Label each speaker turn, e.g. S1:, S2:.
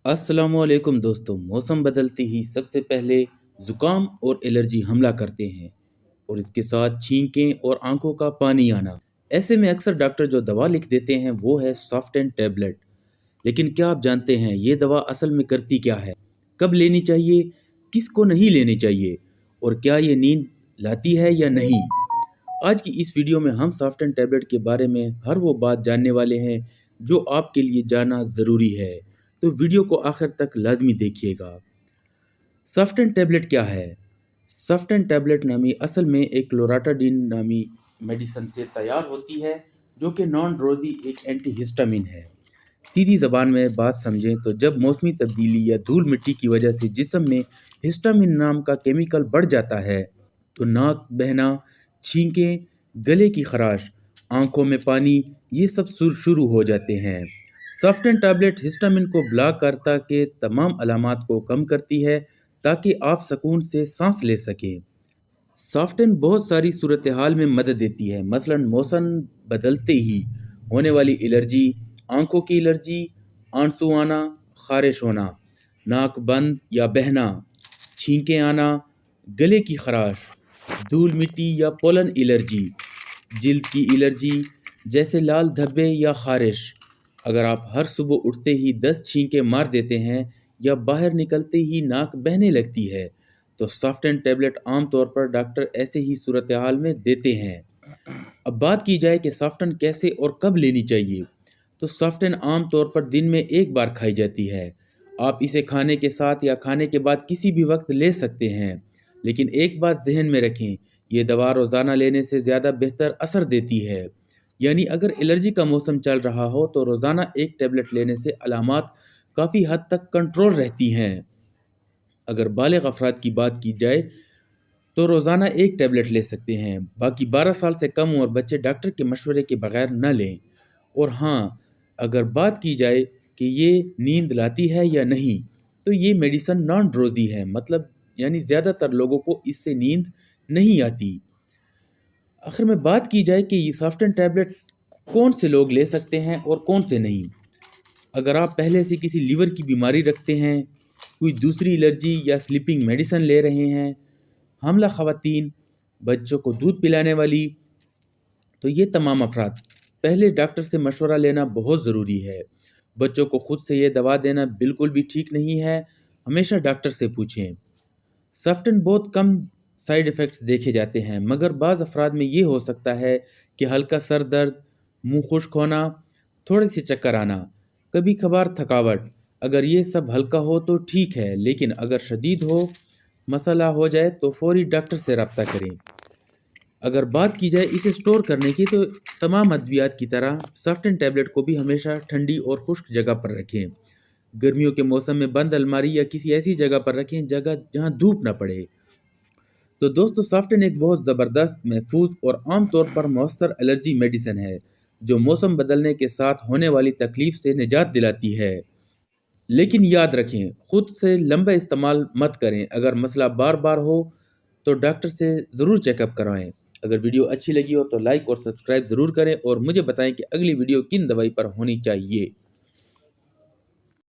S1: अस्सलामुअलैकुम दोस्तों। मौसम बदलते ही सबसे पहले ज़ुकाम और एलर्जी हमला करते हैं और इसके साथ छींकें और आंखों का पानी आना। ऐसे में अक्सर डॉक्टर जो दवा लिख देते हैं वो है सॉफ्ट एंड टैबलेट। लेकिन क्या आप जानते हैं ये दवा असल में करती क्या है? कब लेनी चाहिए, किसको नहीं लेनी चाहिए और क्या ये नींद लाती है या नहीं? आज की इस वीडियो में हम सॉफ्ट एंड टैबलेट के बारे में हर वो बात जानने वाले हैं जो आपके लिए जानना ज़रूरी है। तो वीडियो को आखिर तक लाजमी देखिएगा। सॉफ्ट एंड टैबलेट क्या है? सॉफ्ट एंड टैबलेट नामी असल में एक लोराटाडीन नामी मेडिसिन से तैयार होती है जो कि नॉन ड्रोजी एक एंटीहिस्टामिन है। सीधी ज़बान में बात समझें तो जब मौसमी तब्दीली या धूल मिट्टी की वजह से जिस्म में हिस्टामिन नाम का केमिकल बढ़ जाता है तो नाक बहना, छींकें, गले की खराश, आंखों में पानी, ये सब सुर शुरू हो जाते हैं। सॉफ्ट एंड टैबलेट हिस्टामिन को ब्लॉक करता के तमाम अलामात को कम करती है ताकि आप सुकून से सांस ले सकें। सॉफ्टन बहुत सारी सूरत हाल में मदद देती है, मसलन मौसम बदलते ही होने वाली एलर्जी, आंखों की एलर्जी, आंसू आना, खारिश होना, नाक बंद या बहना, छींकें आना, गले की खराश, धूल मिट्टी या पोलन एलर्जी, जिल्द की एलर्जी जैसे लाल धब्बे या खारिश। अगर आप हर सुबह उठते ही 10 छींकें मार देते हैं या बाहर निकलते ही नाक बहने लगती है तो सॉफ्ट एंड टैबलेट आम तौर पर डॉक्टर ऐसे ही सूरत हाल में देते हैं। अब बात की जाए कि सॉफ्टन कैसे और कब लेनी चाहिए, तो सॉफ्टन आम तौर पर दिन में एक बार खाई जाती है। आप इसे खाने के साथ या खाने के बाद किसी भी वक्त ले सकते हैं, लेकिन एक बात जहन में रखें, ये दवा रोज़ाना लेने से ज़्यादा बेहतर असर देती है। यानी अगर एलर्जी का मौसम चल रहा हो तो रोज़ाना एक टैबलेट लेने से अलामात काफ़ी हद तक कंट्रोल रहती हैं। अगर बालिग अफराद की बात की जाए तो रोज़ाना एक टैबलेट ले सकते हैं, बाकी 12 साल से कम उम्र बच्चे डॉक्टर के मशवरे के बगैर न लें। और हाँ, अगर बात की जाए कि ये नींद लाती है या नहीं, तो ये मेडिसिन नॉन ड्रोजी है, मतलब यानी ज़्यादातर लोगों को इससे नींद नहीं आती। आखिर में बात की जाए कि ये सॉफ्ट एंड टैबलेट कौन से लोग ले सकते हैं और कौन से नहीं। अगर आप पहले से किसी लीवर की बीमारी रखते हैं, कोई दूसरी एलर्जी या स्लीपिंग मेडिसिन ले रहे हैं, हमला ख़वातीन, बच्चों को दूध पिलाने वाली, तो ये तमाम अफराद पहले डॉक्टर से मशवरा लेना बहुत ज़रूरी है। बच्चों को खुद से ये दवा देना बिल्कुल भी ठीक नहीं है, हमेशा डॉक्टर से पूछें। सफ्टन बहुत कम साइड इफ़ेक्ट्स देखे जाते हैं, मगर बाज़ अफराद में ये हो सकता है कि हल्का सर दर्द, मुंह खुश्क होना, थोड़े से चक्कर आना, कभी कभार थकावट। अगर ये सब हल्का हो तो ठीक है, लेकिन अगर शदीद हो, मसला हो जाए तो फौरी डॉक्टर से रब्ता करें। अगर बात की जाए इसे स्टोर करने की तो तमाम अद्वियात की तरह सफ्टन टैबलेट को भी हमेशा ठंडी और खुश्क जगह पर रखें। गर्मियों के मौसम में बंद अलमारी या किसी ऐसी जगह पर रखें जगह जहां धूप न पड़े। तो दोस्तों, सॉफ्टन एक बहुत ज़बरदस्त, महफूज और आम तौर पर मौसर एलर्जी मेडिसिन है जो मौसम बदलने के साथ होने वाली तकलीफ से निजात दिलाती है। लेकिन याद रखें, खुद से लंबा इस्तेमाल मत करें। अगर मसला बार बार हो तो डॉक्टर से ज़रूर चेकअप करवाएं। अगर वीडियो अच्छी लगी हो तो लाइक और सब्सक्राइब ज़रूर करें और मुझे बताएं कि अगली वीडियो किन दवाई पर होनी चाहिए।